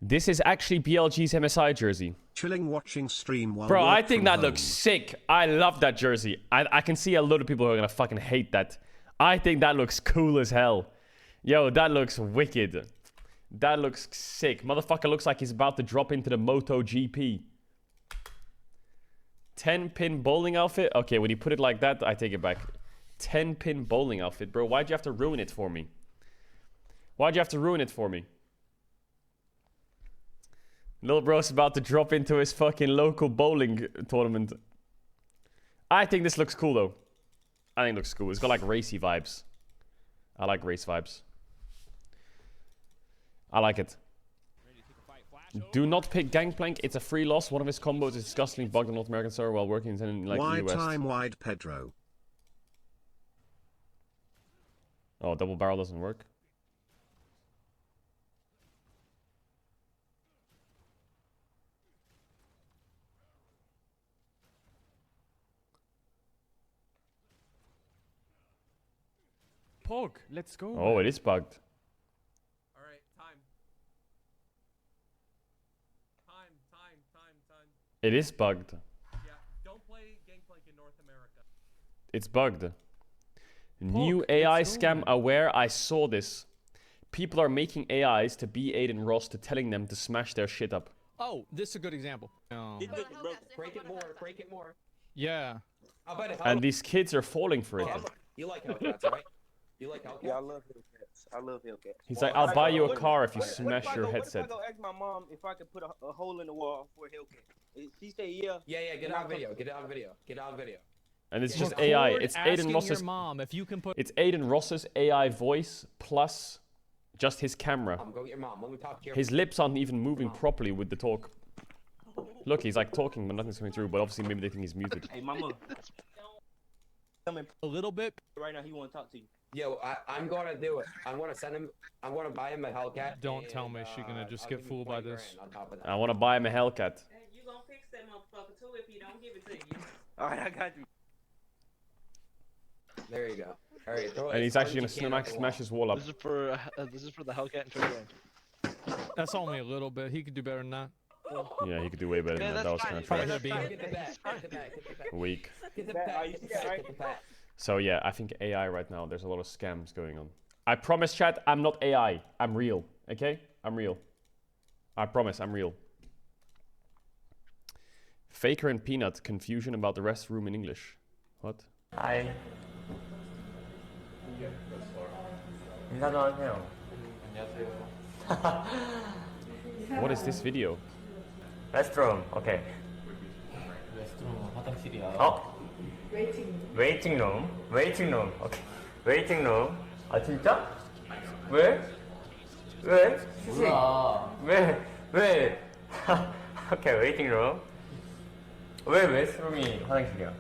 This is actually BLG's MSI jersey. Chilling watching stream while Bro, I work think from that home. looks sick. I love that jersey. I can see a lot of people who are gonna fucking hate that. I think that looks cool as hell. Yo, that looks wicked. That looks sick. Motherfucker looks like he's about to drop into the MotoGP. 10-pin bowling outfit? Okay, when you put it like that, I take it back. 10-pin bowling outfit. Bro, why'd you have to ruin it for me? Why'd you have to ruin it for me? Little bro's about to drop into his fucking local bowling tournament. I think this looks cool, though. I think it looks cool. It's got, like, racy vibes. I like race vibes. I like it. Do not pick Gangplank. It's a free loss. One of his combos is disgustingly bugged on North American server while working in like Wide the US. time wide Pedro. Oh, double barrel doesn't work. Pog, let's go. Oh, it is bugged. Alright, time. Time. It is bugged. Yeah, don't play Gangplank in North America. It's bugged. New AI scam aware. I saw this. People are making AIs to be Aiden Ross to telling them to smash their shit up. Oh, this is a good example. Break it more. Yeah. And these kids are falling for it. You like Hellcats, right? You like Hellcats? Yeah, I love Hellcats. I love Hellcats. He's like, I'll buy you a car if you smash your headset. What if I go ask my mom if I could put a hole in the wall for a Hellcat? She say yeah. Yeah, get it on video. Get it on video. And it's just AI. It's Aiden Ross's. Your mom if you can put. It's Aiden Ross's AI voice plus just his camera. Go get your mom. Let me talk to your His lips aren't even moving properly with the talk. Look, he's like talking, but nothing's coming through. But obviously, maybe they think he's muted. Hey, mama. A little bit. Right now, he want to talk to you. Yo, I'm gonna do it. I'm gonna send him. I'm gonna buy him a Hellcat. Don't tell me she's gonna just get fooled by this. I want to buy him a Hellcat. You gonna fix that motherfucker too if you don't give it to you. All right, I got you. There you go. All right. And he's actually gonna smash his wall up. This is for the Hellcat and Turbo Range. That's only a little bit. He could do better than that. Yeah, he could do way better than that. That was kind of trash. Weak. Get the bat. So yeah, I think AI right now, there's a lot of scams going on. I promise, chat, I'm not AI. I'm real. Okay? I'm real. I promise, I'm real. Faker and Peanut, confusion about the restroom in English. What? Hi. 인사도 하세요. What is this video? Restroom. Okay. 레스토랑 화장실이야. 웨이팅 룸. 오케이. 웨이팅 룸. 아 진짜? 왜? 몰라. 왜? 오케이, 웨이팅 룸. 왜 웨스트룸이 화장실이야?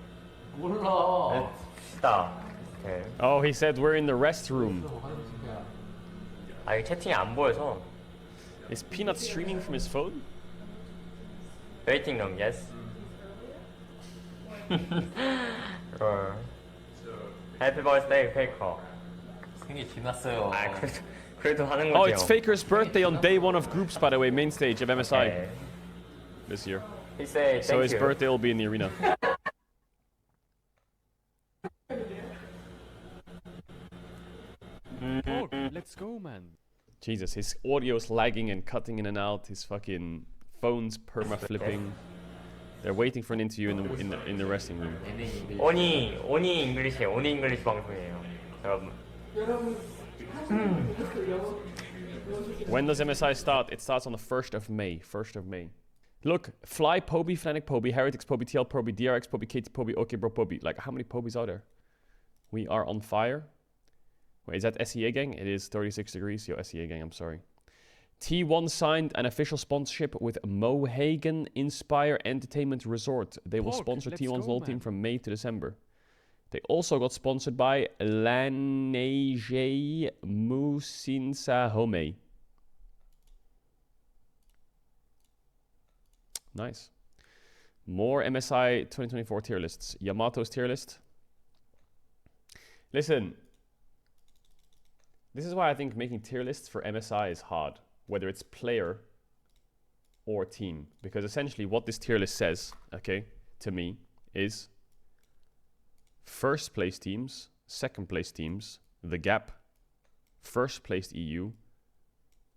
몰라. 시다. 오케이. Oh, he said we're in the restroom. 아, 이 채팅이 안 보여서. Is Peanut streaming from his phone? 웨이팅 룸, yes. 해피 버스데이 페이커. 생일 지났어요. 아, 그래도 하는 거죠. Oh, it's Faker's birthday on day 1 of groups, by the way, main stage of MSI Okay. this year. He said So his birthday will be in the arena. Pog, let's go, man. Jesus, his audio's lagging and cutting in and out. His fucking phone's perma-flipping. They're waiting for an interview in the resting room. 오니 잉글리시 방송이에요, 여러분. When does MSI start? It starts on the 1st of May. 1st of May. Look, Fly, Poby, Fnatic, Poby, Heretics, Poby, TL, Poby, DRX, Poby, KT, Poby, OK, Bro, Poby. Like, how many Pobys are there? We are on fire. Wait, is that SEA gang? It is 36 degrees. Yo, SEA gang, I'm sorry. T1 signed an official sponsorship with Mohegan Inspire Entertainment Resort. They will sponsor T1's LoL team from May to December. They also got sponsored by Laneige Musinsa Home. Nice. More MSI 2024 tier lists. Yamato's tier list. Listen. This is why I think making tier lists for MSI is hard. Whether it's player or team. Because essentially what this tier list says, okay, to me, is first place teams, second place teams, the gap, first placed EU,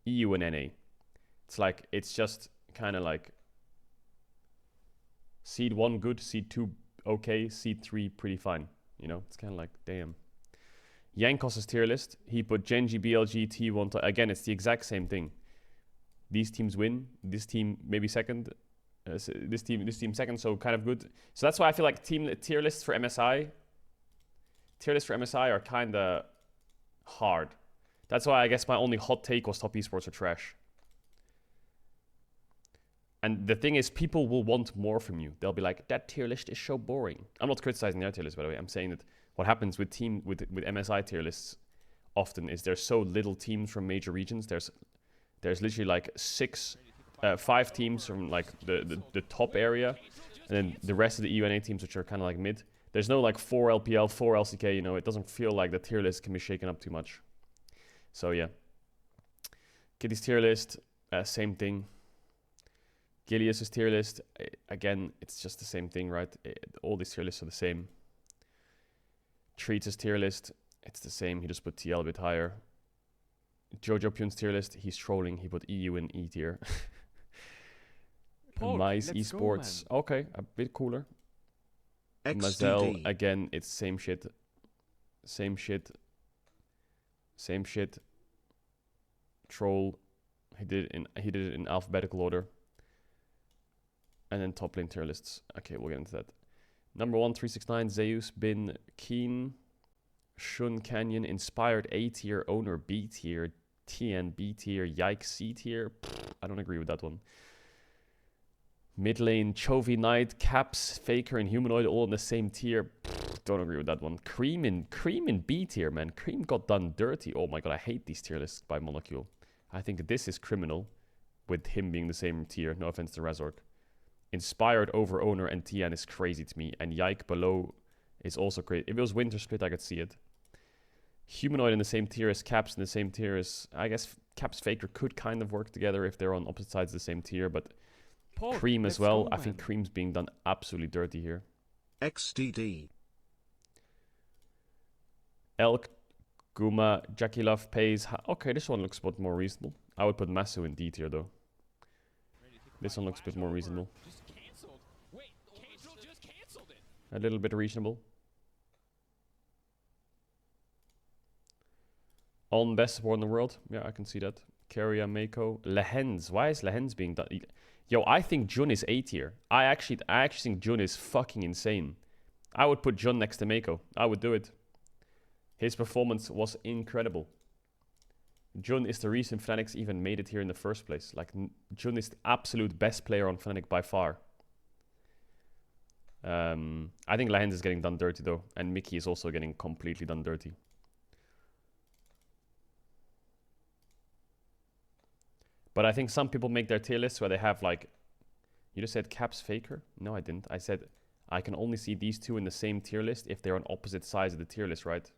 EU and NA. It's like, it's just kind of like seed 1 good, seed 2 okay, seed 3 pretty fine. You know, it's kind of like, damn. Yankos' tier list, he put Genji, BLG, T1. Again, it's the exact same thing. These teams win. This team maybe second. This team second, so kind of good. So that's why I feel like tier lists for MSI are kind of hard. That's why I guess my only hot take was top esports are trash. And the thing is, people will want more from you. They'll be like, that tier list is so boring. I'm not criticizing their tier list, by the way. I'm saying that what happens with MSI tier lists often is there's so little teams from major regions. There's literally like 5 teams from like the top area, and then the rest of the EUNA teams, which are kind of like mid. There's no like 4 LPL, 4 LCK, you know, it doesn't feel like the tier list can be shaken up too much. So yeah. Kitty's tier list, same thing. Gilius' tier list, again, it's just the same thing, right? All these tier lists are the same. Treats' tier list, it's the same. He just put TL a bit higher. Jojo Pyun's tier list, he's trolling. He put EU in E tier. Nice Esports. Okay, a bit cooler. Mazel, again, it's same shit. Same shit. Same shit. Troll. He did it in alphabetical order. And then top lane tier lists. Okay, we'll get into that. Number 1, 369, Zeus, Bin, Keen, Shun, Canyon, Inspired A tier, Owner B tier, TN B tier, Yike C tier. I don't agree with that one. Mid lane, Chovy Knight, Caps, Faker, and Humanoid all in the same tier. Don't agree with that one. Cream in B tier, man. Cream got done dirty. Oh my god, I hate these tier lists by Monocule. I think this is criminal with him being the same tier. No offense to Razork. Inspired over Owner and TN is crazy to me. And Yike below is also crazy. If it was Winter Split, I could see it. Humanoid in the same tier as Caps in the same tier as... I guess Caps Faker could kind of work together if they're on opposite sides of the same tier, but... Cream as well. I think Cream's being done absolutely dirty here. XDD. Elk, Guma, Jackie Love, Pays. Okay, this one looks a bit more reasonable. I would put Masu in D tier though. This one looks a bit more reasonable. A little bit reasonable. On best support in the world. Yeah, I can see that. Keria, Mako. Lehens. Why is Lehens being done? Yo, I think Jun is A tier. I actually think Jun is fucking insane. I would put Jun next to Mako. I would do it. His performance was incredible. Jun is the reason Fnatic even made it here in the first place. Like, Jun is the absolute best player on Fnatic by far. I think Lehens is getting done dirty though. And Mickey is also getting completely done dirty. But I think some people make their tier lists where they have like... You just said Caps Faker? No, I didn't. I said I can only see these two in the same tier list if they're on opposite sides of the tier list, right?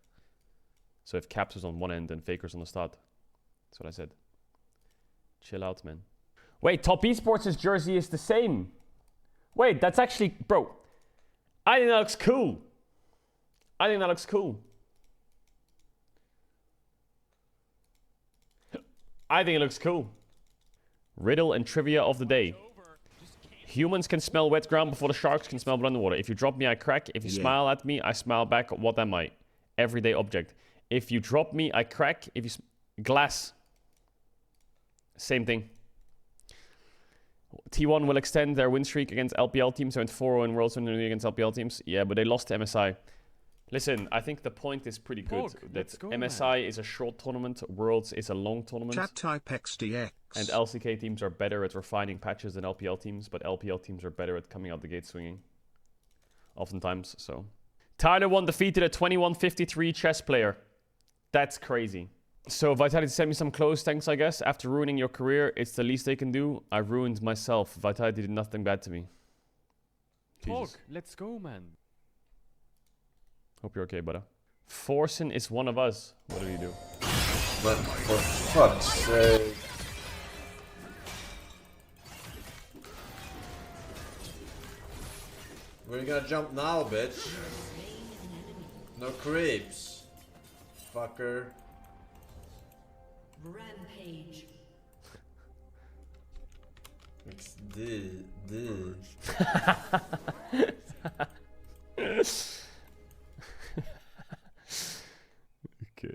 So if Caps was on one end and Faker's on the start. That's what I said. Chill out, man. Wait, Top Esports' jersey is the same. Wait, that's actually... Bro, I think that looks cool. I think that looks cool. I think it looks cool. Riddle and trivia of the day. Humans can smell wet ground before the sharks can smell blood in the water. If you drop me, I crack. If you smile at me, I smile back. What am I? Everyday object. If you drop me, I crack. If you... Glass. Same thing. T1 will extend their win streak against LPL teams. They went 4-0 in Worlds against LPL teams. Yeah, but they lost to MSI. Listen, I think the point is pretty good. That MSI is a short tournament, Worlds is a long tournament. Chat type XDX. And LCK teams are better at refining patches than LPL teams, but LPL teams are better at coming out the gate swinging. Oftentimes, so. Tyler won defeated a 21-53 chess player. That's crazy. So Vitality sent me some clothes, thanks I guess. After ruining your career, it's the least they can do. I ruined myself. Vitality did nothing bad to me. Talk, let's go, man. Hope you're okay, brother. Forsen is one of us. What did he do? But for fuck's sake. We're gonna jump now, bitch. No creeps. Fucker. Rampage. It's D. Okay,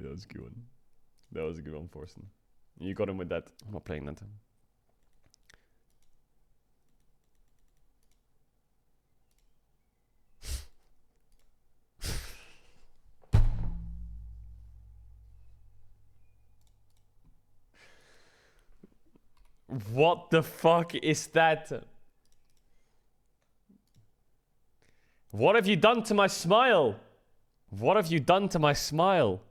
that was a good one. That was a good one, Forsen. You got him with that. I'm not playing that. What the fuck is that? What have you done to my smile? What have you done to my smile?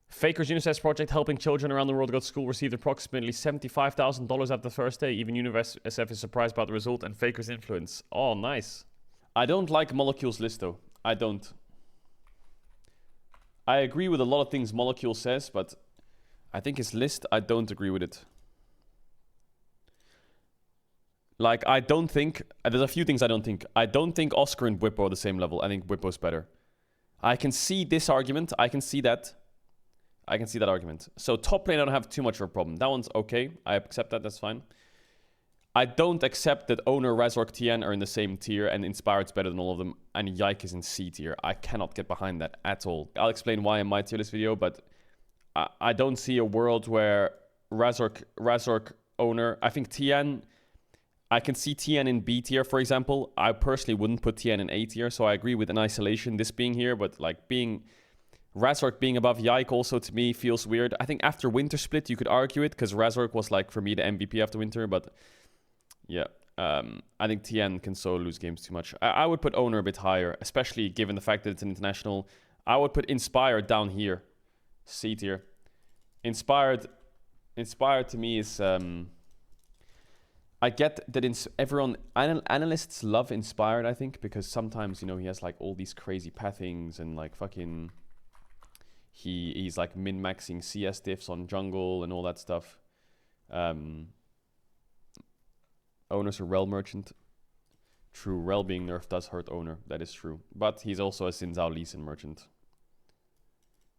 Faker's UNICEF project helping children around the world go to school received approximately $75,000 after the first day. Even UNICEF is surprised about the result and Faker's influence. Oh, nice. I don't like Molecule's list, though. I don't. I agree with a lot of things Molecule says, but I think his list, I don't agree with it. Like, I don't think... There's a few things I don't think. I don't think Oscar and Whippo are the same level. I think Whippo's better. I can see this argument. I can see that. I can see that argument. So top lane, I don't have too much of a problem. That one's okay. I accept that. That's fine. I don't accept that Owner, Razork, Tien are in the same tier and Inspired's better than all of them. And Yike is in C tier. I cannot get behind that at all. I'll explain why in my tier list video, but I don't see a world where Razork, Owner... I think Tien... I can see Tien in B tier, for example. I personally wouldn't put Tien in A tier, so I agree with an isolation, this being here, but like being... Razork being above Yike also to me feels weird. I think after Winter Split you could argue it, because Razork was like, for me, the MVP after Winter, but... Yeah, I think Tien can solo lose games too much. I would put Owner a bit higher, especially given the fact that it's an international. I would put Inspired down here. C tier. Inspired to me is... I get that analysts love Inspired, I think, because sometimes, you know, he has like all these crazy pathings and like fucking... He's like min-maxing CS diffs on jungle and all that stuff. Owner's a Rel merchant. True, Rel being nerfed does hurt Owner. That is true. But he's also a Xin Zhao Lee Sin merchant.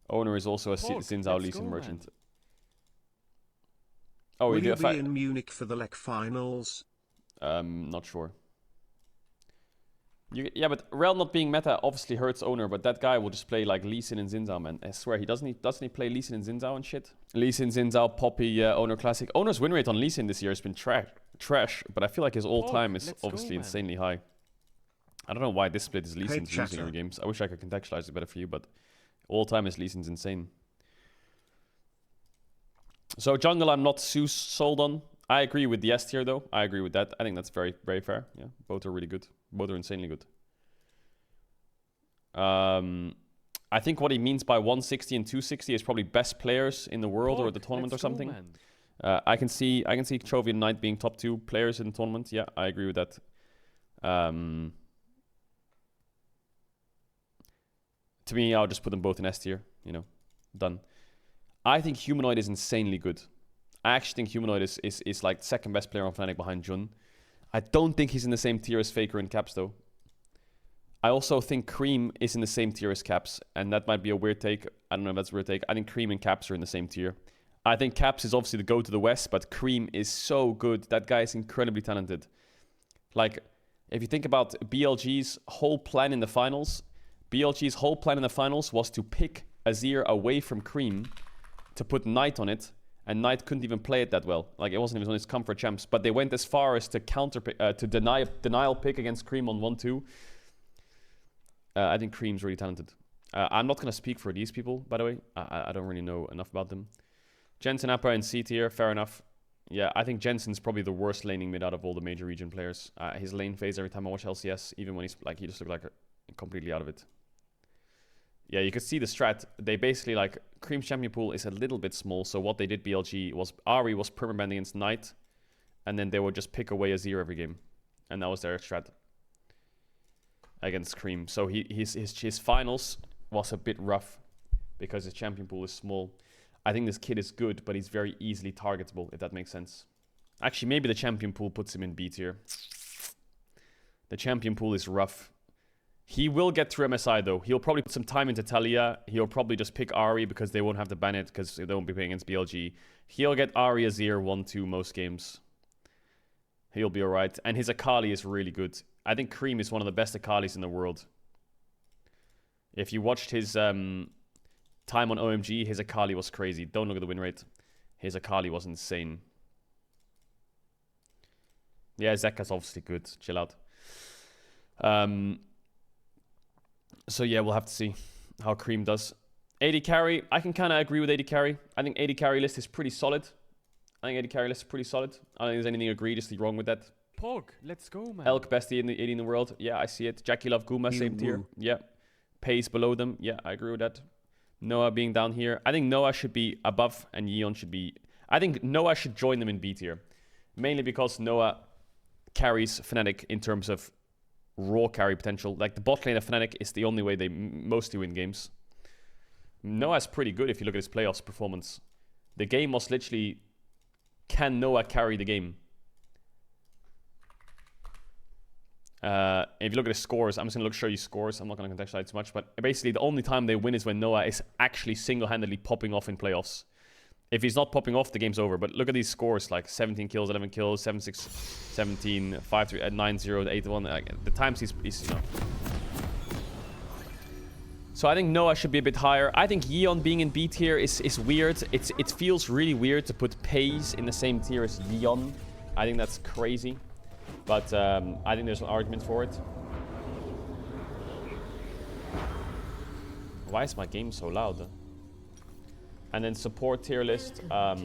Owner is also a Xin Zhao Lee Sin merchant. Oh, will you be in Munich for the LEC finals? Not sure. Yeah, but Rel not being meta obviously hurts Owner, but that guy will just play like Lee Sin and Xin Zhao, man. I swear, doesn't he play Lee Sin and Xin Zhao and shit? Lee Sin, Xin Zhao, Poppy, Owner Classic. Owner's win rate on Lee Sin this year has been trash, but I feel like his all-time is obviously insanely high. I don't know why this split is Lee Sin's losing every games. I wish I could contextualize it better for you, but all-time is Lee Sin's insane. So jungle, I'm not too sold on. I agree with the S tier, though. I agree with that. I think that's very, very fair. Yeah, both are really good. Both are insanely good. I think what he means by 160 and 260 is probably best players in the world or the tournament or something. I can see Chovy and Knight being top 2 players in the tournament. Yeah, I agree with that. To me, I'll just put them both in S tier. You know, done. I think Humanoid is insanely good. I actually think Humanoid is like second best player on Fnatic behind Jun. I don't think he's in the same tier as Faker and Caps, though. I also think Cream is in the same tier as Caps, and that might be a weird take. I don't know if that's a weird take. I think Cream and Caps are in the same tier. I think Caps is obviously the go to the West, but Cream is so good. That guy is incredibly talented. Like, if you think about BLG's whole plan in the finals, was to pick Azir away from Cream to put Knight on it, and Knight couldn't even play it that well. Like, it wasn't even on his comfort champs, but they went as far as to denial pick against Cream on 1-2. I think Cream's really talented. I'm not going to speak for these people, by the way. I don't really know enough about them. Jensen Appa in C tier, fair enough. Yeah, I think Jensen's probably the worst laning mid out of all the major region players. His lane phase every time I watch LCS, even when he's like, he just looked like completely out of it. Yeah, you could see the strat. They basically, like, Cream's champion pool is a little bit small, so what they did BLG was Ahri was permaban against Knight, and then they would just pick away Azir every game. And that was their strat against Cream. So his finals was a bit rough because his champion pool is small. I think this kid is good, but he's very easily targetable, if that makes sense. Actually, maybe the champion pool puts him in B tier. The champion pool is rough. He will get through MSI though. He'll probably put some time into Talia. He'll probably just pick Ahri because they won't have to ban it because they won't be playing against BLG. He'll get Ahri Azir 1-2 most games. He'll be alright. And his Akali is really good. I think Cream is one of the best Akalis in the world. If you watched his time on OMG, his Akali was crazy. Don't look at the win rate. His Akali was insane. Yeah, Zekka's obviously good. Chill out. So yeah, we'll have to see how Cream does. AD carry, I can kind of agree with AD carry. I think AD carry list is pretty solid. I don't think there's anything egregiously wrong with that. Pog, let's go, man. Elk, best AD in the world. Yeah, I see it. Jackie Love, Guma, same tier. Yeah. Pace below them. Yeah, I agree with that. Noah being down here. I think Noah should be above and Yeon should be... I think Noah should join them in B tier. Mainly because Noah carries Fnatic in terms of raw carry potential. Like the bot lane of Fnatic is the only way they mostly win games. Noah's pretty good if you look at his playoffs performance. The game was literally, can Noah carry the game? If you look at his scores, I'm just going to show you scores. I'm not going to contextualize too much, but basically the only time they win is when Noah is actually single-handedly popping off in playoffs. If he's not popping off, the game's over. But look at these scores, like 17 kills, 11 kills, 7-6, 17, 5-3, 9-0, 8-1. The times he's you know. So I think Noah should be a bit higher. I think Yeon being in B tier is weird. It feels really weird to put Paze in the same tier as Yeon. I think that's crazy. But I think there's an argument for it. Why is my game so loud? And then support tier list. Yeah,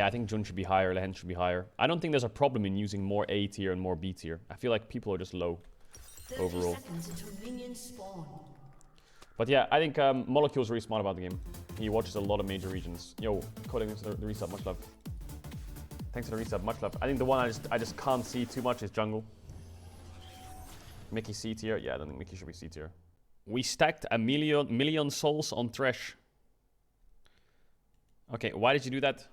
I think Jun should be higher, Lehen should be higher. I don't think there's a problem in using more A tier and more B tier. I feel like people are just low overall. But yeah, I think Molecule's really smart about the game. He watches a lot of major regions. Yo, Coding, thanks for the resub, much love. Thanks for the resub, much love. I think the one I just can't see too much is Jungle. Mickey C tier? Yeah, I don't think Mickey should be C tier. We stacked a million souls on Thresh. Okay, why did you do that?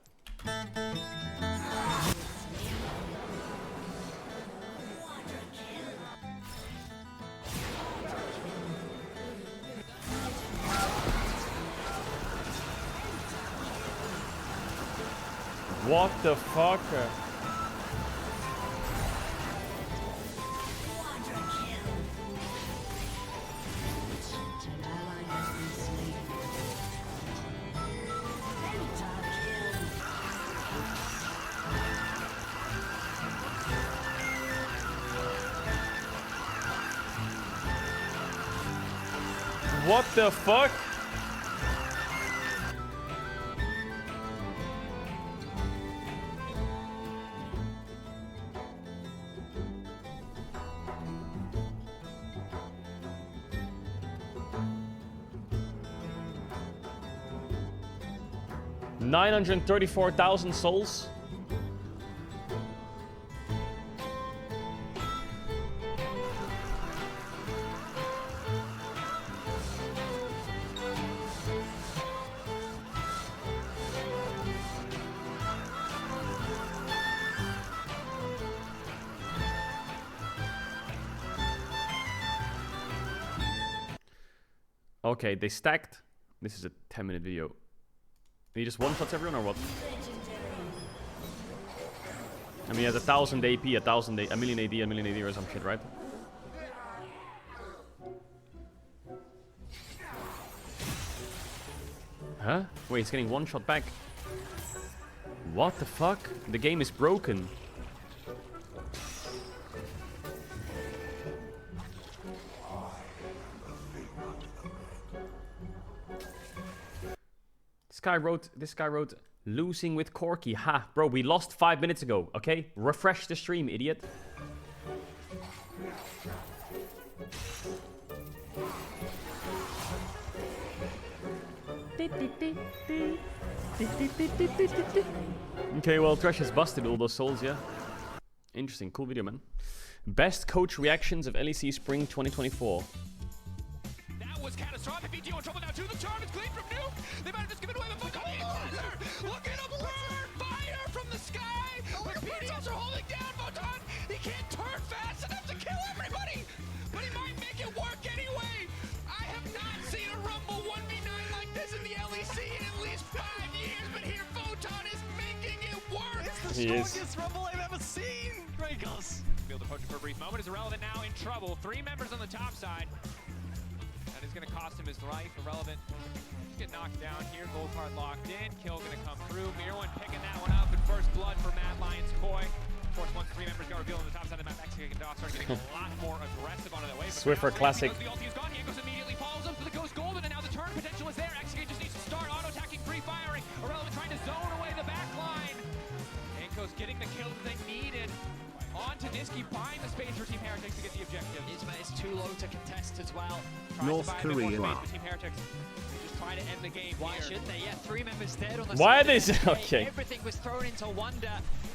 What the fuck? What the fuck? $934,000 souls. Okay, they stacked. This is a 10-minute video. He just one-shots everyone or what? I mean, he has 1,000 AP, a million AD, a million AD or some shit, right? Huh? Wait, he's getting one shot back. What the fuck? The game is broken. This guy wrote, losing with Corky. Ha, bro, we lost 5 minutes ago, okay? Refresh the stream, idiot. Okay, well, Thresh has busted all those souls, yeah? Interesting, cool video, man. Best coach reactions of LEC Spring 2024. That was catastrophic. BTO in trouble now too. The charm is clean from Nuke. They might have just given away the fuck on the equalizer. Look at him burn! Fire from the sky! But BTOs are holding down Photon. He is. strongest rumble I've ever seen, Dracos. Field approaching for a brief moment is Irrelevant now in trouble. 3 members on the top side. That is going to cost him his life. Irrelevant just get knocked down here. Gold card locked in. Kill going to come through. Mirwan picking that one up. And first blood for Mad Lions Koi. Of course, once 3 members got revealed on the top side of the map, Mexican and Doc started getting a lot more aggressive onto that wave. Swiffer classic. The ulti is gone. Jankos immediately follows him for the Ghost Golden, and now the turn potential is there. Execute just needs to start auto-attacking, free-firing. Irrelevant trying to zone away the back line. Jankos getting the kill that they needed. On to Niski, buying the space for Team Heretics to get the objective. It's too low to contest as well. North Korea. Team Heretics. They just try to end the game. Why here. should they? Yeah, 3 members dead on the Why are side they of so the okay? Everything was thrown into wonder,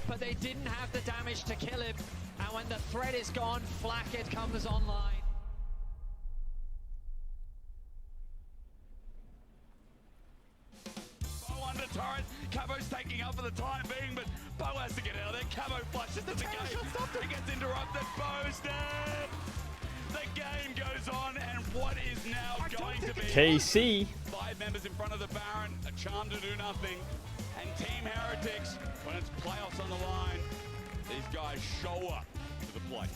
but they didn't have the damage to kill him. And when the threat is gone, Flacket comes online. Under turret, Cabo's taking up for the time being, but Bo has to get out of there. Cabo flushes into the game. He gets interrupted. Bo's dead. The game goes on, and what is now going to be KC. 5 members in front of the Baron, a charm to do nothing, and Team Heretics, when it's playoffs on the line, these guys show up to the plate.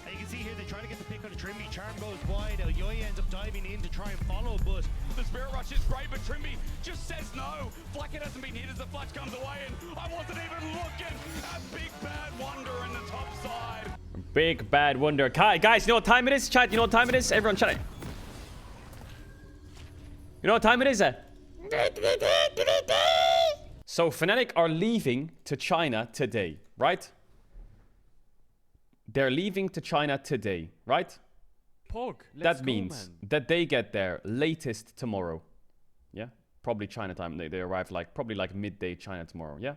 And you can see here they try to get the pick on the Trimby. Charm goes wide. Yoy ends up diving in to try and follow, but the Spirit Rush is great, but Trimby just says no. Flacket hasn't been hit as the flash comes away, and I wasn't even looking at Big Bad Wonder in the top side. Big Bad Wonder. Guys, you know what time it is? Chat, you know what time it is? Everyone chat. You know what time it is? So Fnatic are leaving to China today, right? They're leaving to China today, right? Pog, that means that they get there latest tomorrow. Yeah? Probably China time. They arrive probably like midday China tomorrow, yeah?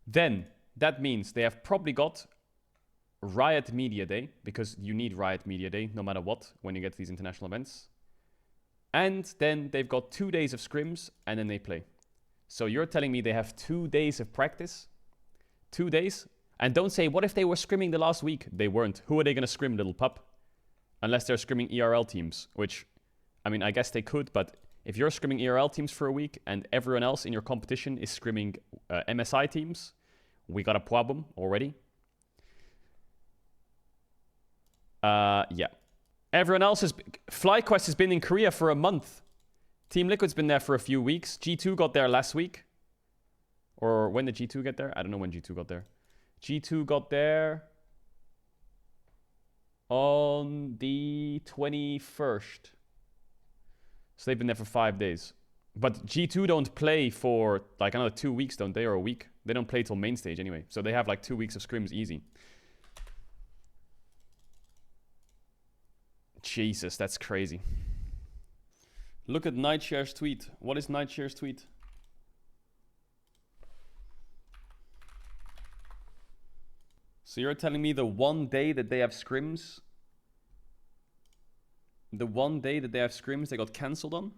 Then that means they have probably got Riot Media Day, because you need Riot Media Day no matter what when you get to these international events. And then they've got 2 days of scrims, and then they play. So you're telling me they have 2 days of practice? 2 days? And don't say, what if they were scrimming the last week? They weren't. Who are they going to scrim, little pup? Unless they're scrimming ERL teams, which, I mean, I guess they could, but if you're scrimming ERL teams for a week and everyone else in your competition is scrimming MSI teams, we got a problem already. Yeah. Everyone else has... FlyQuest has been in Korea for a month. Team Liquid's been there for a few weeks. G2 got there last week. Or when did G2 get there? I don't know when G2 got there. G2 got there on the 21st. So they've been there for 5 days. But G2 don't play for like another 2 weeks, don't they? Or a week. They don't play till main stage anyway. So they have like 2 weeks of scrims easy. Jesus, that's crazy. Look at Nightshare's tweet. What is Nightshare's tweet? So you're telling me the one day that they have scrims, they got cancelled on?